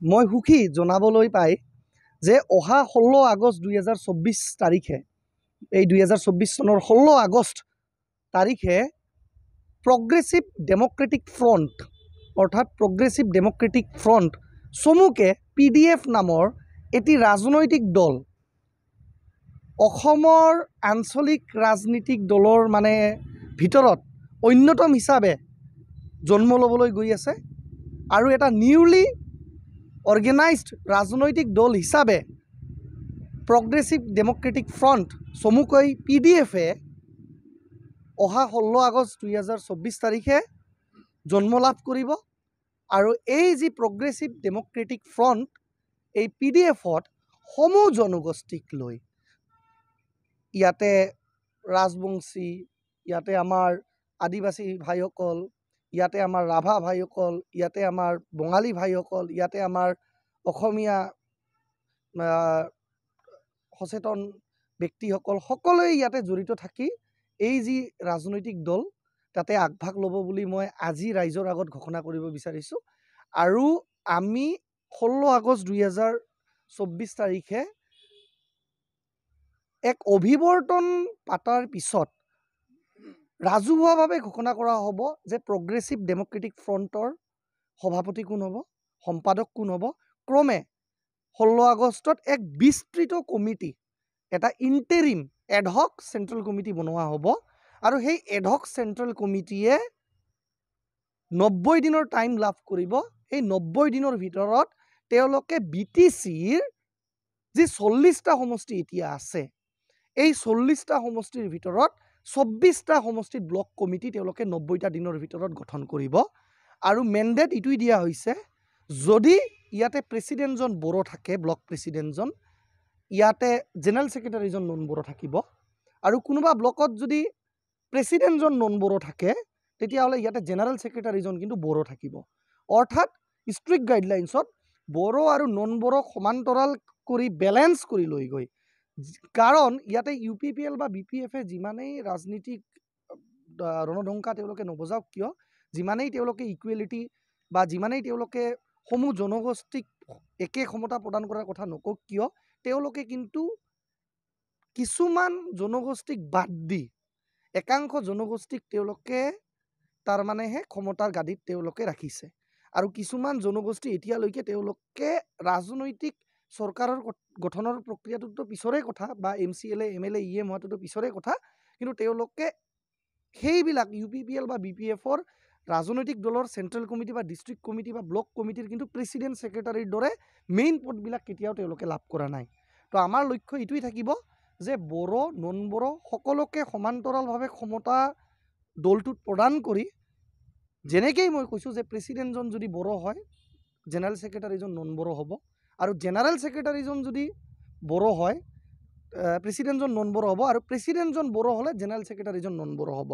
মই সুখী জনাবলৈ পাই যে অহা 16 আগষ্ট 2024 তাৰিখে এই 2024 চনৰ 16 আগষ্ট তাৰিখে প্ৰগ্ৰেছিভ ডেম'ক্ৰেটিক ফ্ৰণ্ট অৰ্থাৎ প্ৰগ্ৰেছিভ ডেম'ক্ৰেটিক ফ্ৰণ্ট চমুকে PDF নামৰ এটি ৰাজনৈতিক দল অসমৰ আঞ্চলিক ৰাজনীতিক দলৰ ভিতৰত অন্যতম হিচাপে জন্ম ল'বলৈ গৈ আছে আৰু এটা নিউলি অৰ্গেনাইজড ৰাজনৈতিক দল হিচাপে প্ৰগ্ৰেছিভ ডেম'ক্ৰেটিক ফ্ৰণ্ট চমুকৈ PDFে অহা 16 আগষ্ট 2024 তাৰিখে জন্ম লাভ কৰিব আৰু এই যি প্ৰগ্ৰেছিভ ডেম'ক্ৰেটিক ফ্ৰণ্ট এই PDFত সমূহ জনগোষ্ঠীক লৈ ইয়াতে ৰাজবংশী ইয়াতে আমাৰ আদিবাসী ভাইসকল ইয়াতে আমাৰ ৰাভা ভাইসকল ইয়াতে আমাৰ বঙালী ভাইসকল ইয়াতে আমাৰ অসমীয়া সচেতন ব্যক্তিসকল সকলোৱে ইয়াতে জড়িত থাকি এই যি ৰাজনৈতিক দল তাতে আগভাগ ল'ব বুলি মই আজি ৰাইজৰ আগত ঘোষণা কৰিব বিচাৰিছোঁ আৰু আমি 16 আগষ্ট 2024 তাৰিখে এক অভিৱৰ্তন পাতাৰ পিছত ৰাজহুৱাভাৱে ঘোষণা কৰা হ'ব যে প্ৰগ্ৰেছিভ ডেম'ক্ৰেটিক ফ্ৰণ্টৰ সভাপতি কোন হ'ব সম্পাদক কোন হ'ব ক্ৰমে 16 আগষ্টত এক বিস্তৃত কমিটি এটা ইণ্টেৰিম এডহক চেণ্ট্ৰেল কমিটি বনোৱা হ'ব আৰু সেই এডহক চেণ্ট্ৰেল কমিটিয়ে 90 দিনৰ টাইম লাভ কৰিব এই 90 দিনৰ ভিতৰত তেওঁলোকে BTCৰ যি 40টা সমষ্টি এতিয়া আছে এই 40টা সমষ্টিৰ ভিতৰত 24টা সমষ্টিত ব্লক কমিটি তেওঁলোকে 90টা দিনৰ ভিতৰত গঠন কৰিব আৰু মেণ্ডেট ইটোই দিয়া হৈছে যদি ইয়াতে প্ৰেছিডেণ্টজন বড়ো থাকে ব্লক প্ৰেছিডেণ্টজন ইয়াতে জেনেৰেল ছেক্ৰেটাৰীজন নন বড়ো থাকিব আৰু কোনোবা ব্লকত যদি প্ৰেছিডেণ্টজন নন বড়ো থাকে তেতিয়াহ'লে ইয়াতে জেনেৰেল ছেক্ৰেটাৰীজন কিন্তু বড়ো থাকিব অৰ্থাৎ ষ্ট্ৰিক্ট গাইডলাইনছত বড়ো আৰু নন বড়োক সমান্তৰাল কৰি বেলেঞ্চ কৰি লৈ গৈ কাৰণ ইয়াতে UPPL বা BPFে যিমানেই ৰাজনীতিক ৰণধংকা তেওঁলোকে নবজাওক কিয় যিমানেই তেওঁলোকে ইকুৱেলিটি বা যিমানেই তেওঁলোকে সমূহ জনগোষ্ঠীক একে ক্ষমতা প্ৰদান কৰাৰ কথা নকওক কিয় তেওঁলোকে কিন্তু কিছুমান জনগোষ্ঠীক বাদ দি একাংশ জনগোষ্ঠীক তেওঁলোকে তাৰমানেহে ক্ষমতাৰ গাদীত তেওঁলোকে ৰাখিছে আৰু কিছুমান জনগোষ্ঠী এতিয়ালৈকে তেওঁলোকে ৰাজনৈতিক চৰকাৰৰ গঠনৰ প্ৰক্ৰিয়াটোতো পিছৰে কথা বা MCLA MLA EM হোৱাটোতো পিছৰে কথা কিন্তু তেওঁলোকে সেইবিলাক UPPL বা BPFৰ ৰাজনৈতিক দলৰ চেণ্ট্ৰেল কমিটি বা ডিষ্ট্ৰিক্ট কমিটি বা ব্লক কমিটিৰ কিন্তু প্ৰেছিডেণ্ট ছেক্ৰেটাৰীৰ দৰে মেইন পদবিলাক কেতিয়াও তেওঁলোকে লাভ কৰা নাই তো আমাৰ লক্ষ্য এইটোৱেই থাকিব যে বড়ো নন বড়ো সকলোকে সমান্তৰালভাৱে ক্ষমতা দলটোত প্ৰদান কৰি যেনেকেই মই কৈছোঁ যে প্ৰেছিডেণ্টজন যদি বড়ো হয় জেনেৰেল ছেক্ৰেটাৰীজন নন বড়ো হ'ব আৰু জেনেৰেল ছেক্ৰেটাৰীজন যদি বড়ো হয় প্ৰেছিডেণ্টজন নন বড়ো হ'ব আৰু প্ৰেছিডেণ্টজন বড়ো হ'লে জেনেৰেল ছেক্ৰেটাৰীজন নন বড়ো হ'ব